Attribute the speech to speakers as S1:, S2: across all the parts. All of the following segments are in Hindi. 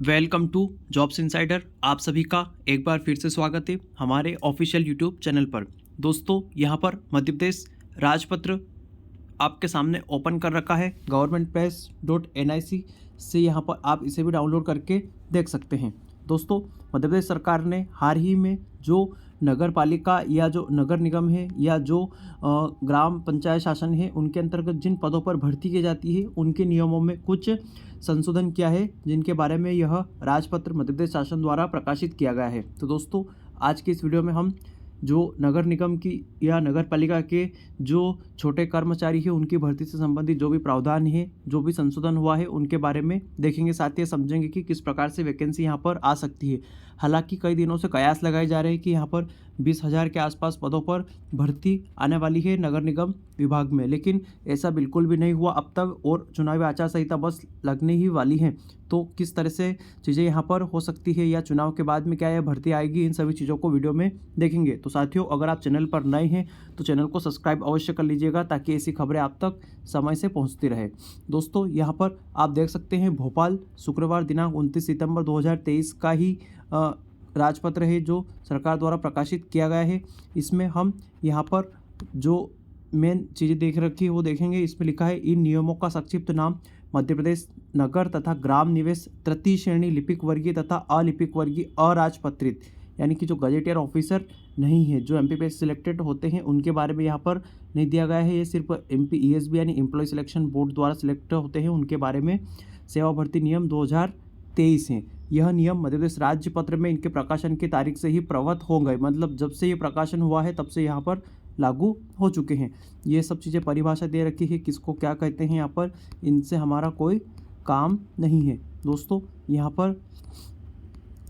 S1: Welcome to jobs insider. आप सभी का एक बार फिर से स्वागत है हमारे ऑफिशियल यूट्यूब चैनल पर। दोस्तों, यहाँ पर मध्य प्रदेश राजपत्र आपके सामने ओपन कर रखा है governmentpress.nic से। यहाँ पर आप इसे भी डाउनलोड करके देख सकते हैं। दोस्तों, मध्य प्रदेश सरकार ने हाल ही में जो नगर पालिका या जो नगर निगम है या जो ग्राम पंचायत शासन है, उनके अंतर्गत जिन पदों पर भर्ती की जाती है उनके नियमों में कुछ संशोधन किया है, जिनके बारे में यह राजपत्र मध्य प्रदेश शासन द्वारा प्रकाशित किया गया है। तो दोस्तों, आज की इस वीडियो में हम जो नगर निगम की या नगर पालिका के जो छोटे कर्मचारी हैं उनकी भर्ती से संबंधित जो भी प्रावधान है, जो भी संशोधन हुआ है, उनके बारे में देखेंगे। साथ ही समझेंगे कि किस प्रकार से वैकेंसी यहाँ पर आ सकती है। हालांकि कई दिनों से कयास लगाए जा रहे हैं कि यहाँ पर 20,000 के आसपास पदों पर भर्ती आने वाली है नगर निगम विभाग में, लेकिन ऐसा बिल्कुल भी नहीं हुआ अब तक और चुनावी आचार संहिता बस लगने ही वाली है। तो किस तरह से चीज़ें यहाँ पर हो सकती है या चुनाव के बाद में क्या यह भर्ती आएगी, इन सभी चीज़ों को वीडियो में देखेंगे। तो साथियों, अगर आप चैनल पर नए हैं तो चैनल को सब्सक्राइब अवश्य कर लीजिएगा ताकि ऐसी खबरें आप तक समय से पहुँचती रहे। दोस्तों, यहाँ पर आप देख सकते हैं भोपाल शुक्रवार दिनांक 29 सितंबर 2023 का ही राजपत्र है जो सरकार द्वारा प्रकाशित किया गया है। इसमें हम यहाँ पर जो मेन चीज़ें देख रखी है वो देखेंगे। इसमें लिखा है, इन नियमों का संक्षिप्त नाम मध्य प्रदेश नगर तथा ग्राम निवेश तृतीय श्रेणी लिपिक वर्गीय तथा अलिपिक वर्गीय अराजपत्रित, यानी कि जो गजेटियर ऑफिसर नहीं है, जो एमपीपीएस सिलेक्टेड होते हैं, उनके बारे में यहाँ पर नहीं दिया गया है। ये सिर्फ एमपीईएसबी यानी एम्प्लॉय सिलेक्शन बोर्ड द्वारा सिलेक्ट होते हैं, उनके बारे में सेवा भर्ती नियम 2023 हैं। यह नियम मध्य प्रदेश राज्य पत्र में इनके प्रकाशन की तारीख से ही प्रवृत्त हो गए, मतलब जब से ये प्रकाशन हुआ है तब से यहाँ पर लागू हो चुके हैं। ये सब चीज़ें परिभाषा दे रखी है, किसको क्या कहते हैं यहाँ पर, इनसे हमारा कोई काम नहीं है। दोस्तों, यहाँ पर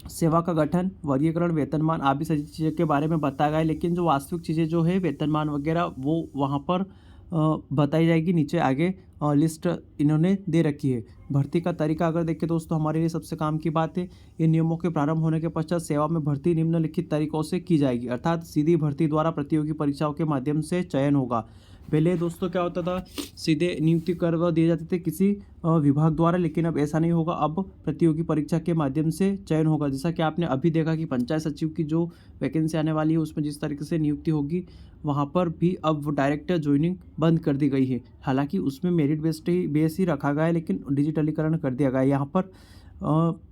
S1: सेवा का गठन, वर्गीकरण, वेतनमान आदि सभी चीज़ों के बारे में बताया गया है, लेकिन जो वास्तविक चीज़ें जो है वेतनमान वगैरह वो वहाँ पर बताई जाएगी। नीचे आगे लिस्ट इन्होंने दे रखी है। भर्ती का तरीका अगर देखें दोस्तों, हमारे लिए सबसे काम की बात है, इन नियमों के प्रारंभ होने के पश्चात सेवा में भर्ती निम्नलिखित तरीकों से की जाएगी, अर्थात सीधी भर्ती द्वारा प्रतियोगी परीक्षाओं के माध्यम से चयन होगा। पहले दोस्तों क्या होता था, सीधे नियुक्ति करवा दिए जाते थे किसी विभाग द्वारा, लेकिन अब ऐसा नहीं होगा। अब प्रतियोगी परीक्षा के माध्यम से चयन होगा। जैसा कि आपने अभी देखा कि पंचायत सचिव की जो वैकेंसी आने वाली है उसमें जिस तरीके से नियुक्ति होगी, वहाँ पर भी अब डायरेक्ट ज्वाइनिंग बंद कर दी गई है। हालांकि उसमें मेरिट बेस ही रखा गया है, लेकिन डिजिटलीकरण कर दिया गया है यहाँ पर।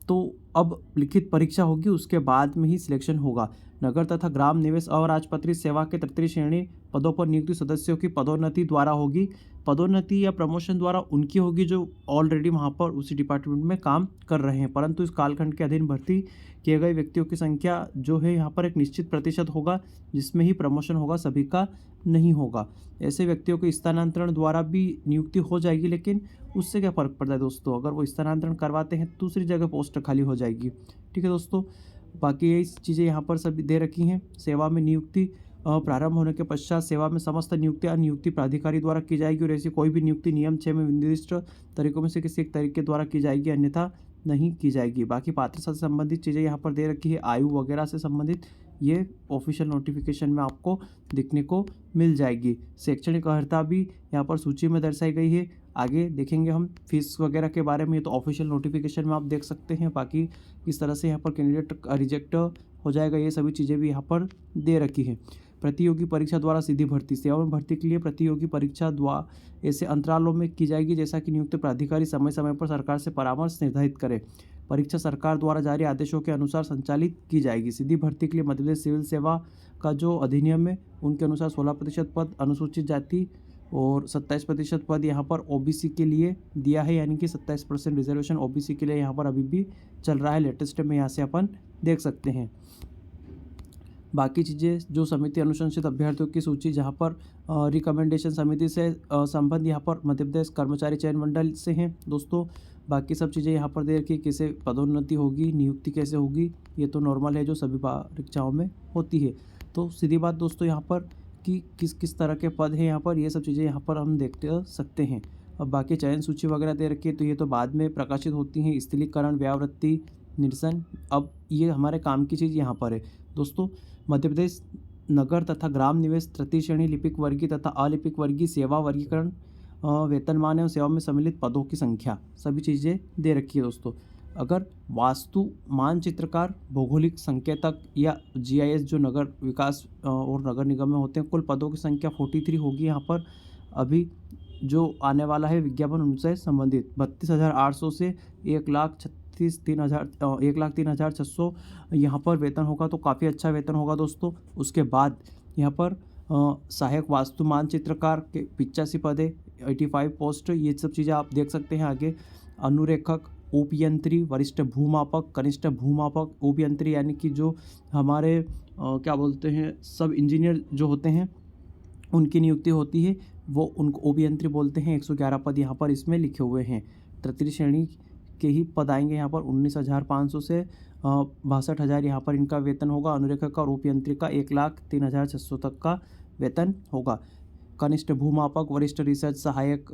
S1: तो अब लिखित परीक्षा होगी, उसके बाद में ही सिलेक्शन होगा। नगर तथा ग्राम निवेश अराजपत्रित सेवा के तृतीय श्रेणी पदों पर नियुक्त सदस्यों की पदोन्नति द्वारा होगी। पदोन्नति या प्रमोशन द्वारा उनकी होगी जो ऑलरेडी वहाँ पर उसी डिपार्टमेंट में काम कर रहे हैं, परंतु इस कालखंड के अधीन भर्ती किए गए व्यक्तियों की संख्या जो है यहाँ पर एक निश्चित प्रतिशत होगा, जिसमें ही प्रमोशन होगा, सभी का नहीं होगा। ऐसे व्यक्तियों के स्थानांतरण द्वारा भी नियुक्ति हो जाएगी, लेकिन उससे क्या फ़र्क पड़ता है दोस्तों, अगर वो स्थानांतरण करवाते हैं दूसरी जगह पोस्ट खाली हो जाएगी। ठीक है दोस्तों, बाकी यही चीज़ें यहाँ पर सभी दे रखी हैं। सेवा में नियुक्ति प्रारंभ होने के पश्चात सेवा में समस्त नियुक्तियां नियुक्ति प्राधिकारी द्वारा की जाएगी और ऐसी कोई भी नियुक्ति नियम 6 में निर्दिष्ट तरीकों में से किसी एक तरीके द्वारा की जाएगी, अन्यथा नहीं की जाएगी। बाकी पात्रता से संबंधित चीज़ें यहाँ पर दे रखी है, आयु वगैरह से संबंधित ये ऑफिशियल नोटिफिकेशन में आपको दिखने को मिल जाएगी। शैक्षणिक अर्हता भी यहाँ पर सूची में दर्शाई गई है। आगे देखेंगे हम फीस वगैरह के बारे में, तो ऑफिशियल नोटिफिकेशन में आप देख सकते हैं। बाकी किस तरह से यहाँ पर कैंडिडेट रिजेक्ट हो जाएगा, ये सभी चीज़ें भी यहाँ पर दे रखी है। प्रतियोगी परीक्षा द्वारा सीधी भर्ती, सेवा में भर्ती के लिए प्रतियोगी परीक्षा द्वारा ऐसे अंतरालों में की जाएगी जैसा कि नियुक्त प्राधिकारी समय समय पर सरकार से परामर्श निर्धारित करे। परीक्षा सरकार द्वारा जारी आदेशों के अनुसार संचालित की जाएगी। सीधी भर्ती के लिए मध्य प्रदेश सिविल सेवा का जो अधिनियम है उनके अनुसार 16% पद अनुसूचित जाति और 27% पद यहाँ पर ओबीसी के लिए दिया है, यानी कि 27% रिजर्वेशन ओबीसी के लिए यहाँ पर अभी भी चल रहा है। लेटेस्ट में यहाँ से अपन देख सकते हैं। बाकी चीज़ें जो समिति अनुशंसित अभ्यर्थियों की सूची, जहाँ पर रिकमेंडेशन समिति से संबंध यहाँ पर मध्य प्रदेश कर्मचारी चयन मंडल से हैं दोस्तों। बाकी सब चीज़ें यहाँ पर दे रखी, कैसे पदोन्नति होगी, नियुक्ति कैसे होगी, ये तो नॉर्मल है जो सभी परीक्षाओं में होती है। तो सीधी बात दोस्तों यहाँ पर कि किस किस तरह के पद हैं यहाँ पर, ये सब चीज़ें यहाँ पर हम देख सकते हैं। अब बाकी चयन सूची वगैरह दे रखी है, तो ये तो बाद में प्रकाशित होती हैं। स्थिरीकरण, व्यावृत्ति, निरसन, अब ये हमारे काम की चीज़ यहाँ पर है दोस्तों। मध्य प्रदेश नगर तथा ग्राम निवेश तृतीय श्रेणी लिपिक वर्गीय तथा अलिपिक वर्गीय सेवा वर्गीकरण, वेतनमान एवं सेवा में सम्मिलित पदों की संख्या, सभी चीज़ें दे रखी है दोस्तों। अगर वास्तु मानचित्रकार, भौगोलिक संकेतक या जीआईएस जो नगर विकास और नगर निगम में होते हैं, कुल पदों की संख्या 43 होगी यहाँ पर। अभी जो आने वाला है विज्ञापन उनसे संबंधित 32,800 से 1,03,600 यहाँ पर वेतन होगा, तो काफ़ी अच्छा वेतन होगा दोस्तों। उसके बाद यहाँ पर सहायक वास्तु मानचित्रकार के 85 पद है, 85 पोस्ट, ये सब चीज़ें आप देख सकते हैं आगे। अनुरेखक, उपयंत्री, वरिष्ठ भूमापक, कनिष्ठ भूमापक, उपयंत्री यानी कि जो हमारे क्या बोलते हैं, सब इंजीनियर जो होते हैं उनकी नियुक्ति होती है, वो उनको अभियंत्री बोलते हैं। 111 पद यहाँ पर इसमें लिखे हुए हैं। तृतीय श्रेणी के ही पद आएंगे यहाँ पर। 19,500 से 62,000 यहाँ पर इनका वेतन होगा। अनुरेखक का और उपयंत्री का 1,03,600 तक का वेतन होगा। कनिष्ठ भूमापक, वरिष्ठ रिसर्च सहायक,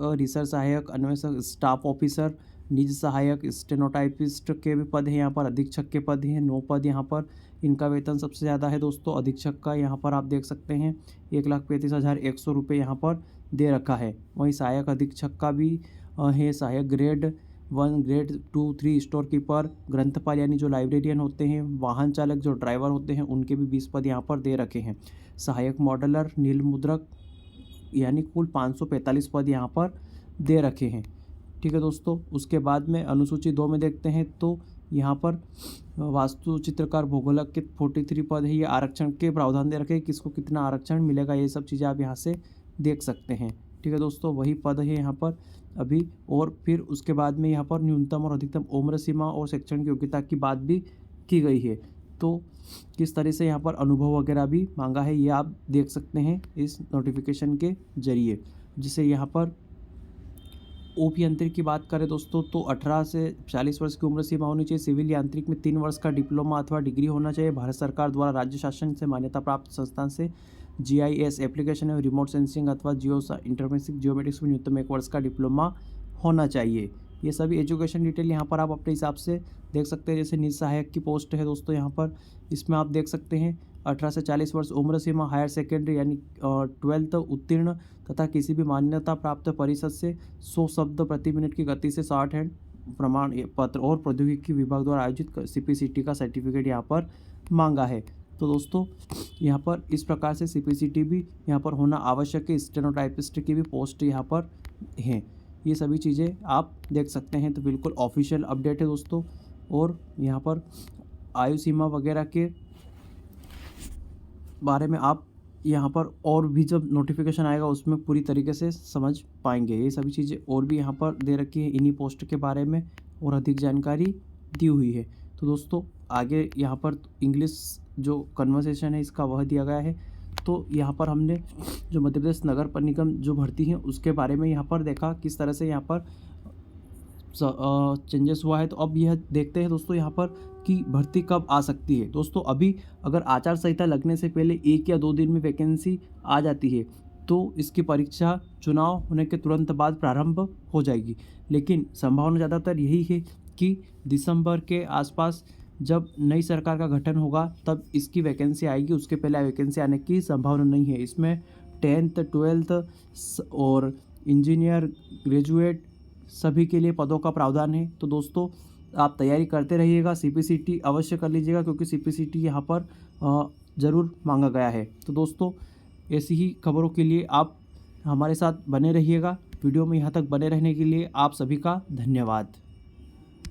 S1: अन्वेषक, स्टाफ ऑफिसर, निज सहायक, स्टेनोटाइपिस्ट के भी पद हैं यहाँ पर। अधीक्षक के पद हैं 9 पद यहाँ पर। इनका वेतन सबसे ज़्यादा है दोस्तों अधीक्षक का, यहाँ पर आप देख सकते हैं 1,35,100 रुपये यहाँ पर दे रखा है। वहीं सहायक अधीक्षक का भी है। सहायक ग्रेड 1, ग्रेड 2, 3, स्टोर कीपर, ग्रंथपाल यानी जो लाइब्रेरियन होते हैं, वाहन चालक जो ड्राइवर होते हैं, उनके भी 20 पद यहाँ पर दे रखे हैं। सहायक मॉडलर, नील मुद्रक यानी कुल 545 पद यहाँ पर दे रखे हैं। ठीक है दोस्तों। उसके बाद में अनुसूची 2 में देखते हैं तो यहाँ पर वास्तु चित्रकार भूगोलक के 43 पद है। ये आरक्षण के प्रावधान दे रखे हैं, किसको कितना आरक्षण मिलेगा, ये सब चीज़ें आप यहाँ से देख सकते हैं। ठीक है दोस्तों, वही पद है यहाँ पर अभी। और फिर उसके बाद में यहाँ पर न्यूनतम और अधिकतम उम्र सीमा और शैक्षणिक योग्यता की बात भी की गई है। तो किस तरह से यहाँ पर अनुभव वगैरह भी मांगा है, ये आप देख सकते हैं इस नोटिफिकेशन के जरिए। जिसे यहाँ पर ओप यांत्रिक की बात करें दोस्तों तो 18 से 40 वर्ष की उम्र सीमा होनी चाहिए। सिविल यांत्रिक में 3 वर्ष का डिप्लोमा अथवा डिग्री होना चाहिए। भारत सरकार द्वारा राज्य शासन से मान्यता प्राप्त संस्थान से जीआईएस एप्लीकेशन एवं रिमोट सेंसिंग अथवा जियो इंटरमेसिक जियोमेट्रिक्स में न्यूनतम 1 वर्ष का डिप्लोमा होना चाहिए। ये सभी एजुकेशन डिटेल यहाँ पर आप अपने हिसाब से देख सकते हैं। जैसे निज सहायक की पोस्ट है दोस्तों यहाँ पर, इसमें आप देख सकते हैं 18 से 40 वर्ष उम्र सीमा, हायर सेकेंडरी यानी 12th उत्तीर्ण तथा किसी भी मान्यता प्राप्त परिषद से 100 शब्द प्रति मिनट की गति से 60 हैंड प्रमाण पत्र और प्रौद्योगिकी विभाग द्वारा आयोजित सीपीसीटी का सर्टिफिकेट यहाँ पर मांगा है। तो दोस्तों यहाँ पर इस प्रकार से सीपीसीटी भी यहाँ पर होना आवश्यक है। स्टेनोटाइपिस्ट की भी पोस्ट यहाँ पर हैं। ये सभी चीज़ें आप देख सकते हैं। तो बिल्कुल ऑफिशियल अपडेट है दोस्तों। और यहाँ पर आयु सीमा वगैरह के बारे में आप यहाँ पर और भी जब नोटिफिकेशन आएगा उसमें पूरी तरीके से समझ पाएंगे। ये सभी चीज़ें और भी यहाँ पर दे रखी है इन्हीं पोस्ट के बारे में और अधिक जानकारी दी हुई है। तो दोस्तों आगे यहाँ पर इंग्लिश जो कन्वर्सेशन है इसका वह दिया गया है। तो यहाँ पर हमने जो मध्य प्रदेश नगर निगम जो भर्ती है उसके बारे में यहाँ पर देखा किस तरह से यहाँ पर चेंजेस हुआ है। तो अब यह देखते हैं दोस्तों यहाँ पर कि भर्ती कब आ सकती है। दोस्तों अभी अगर आचार संहिता लगने से पहले 1 या 2 दिन में वैकेंसी आ जाती है तो इसकी परीक्षा चुनाव होने के तुरंत बाद प्रारंभ हो जाएगी। लेकिन संभावना ज़्यादातर यही है कि दिसंबर के आसपास जब नई सरकार का गठन होगा तब इसकी वैकेंसी आएगी। उसके पहले वैकेंसी आने की संभावना नहीं है। इसमें 10th 12th और इंजीनियर, ग्रेजुएट सभी के लिए पदों का प्रावधान है। तो दोस्तों आप तैयारी करते रहिएगा। सीपीसीटी अवश्य कर लीजिएगा क्योंकि सीपीसीटी यहाँ पर ज़रूर मांगा गया है। तो दोस्तों ऐसी ही खबरों के लिए आप हमारे साथ बने रहिएगा। वीडियो में यहाँ तक बने रहने के लिए आप सभी का धन्यवाद।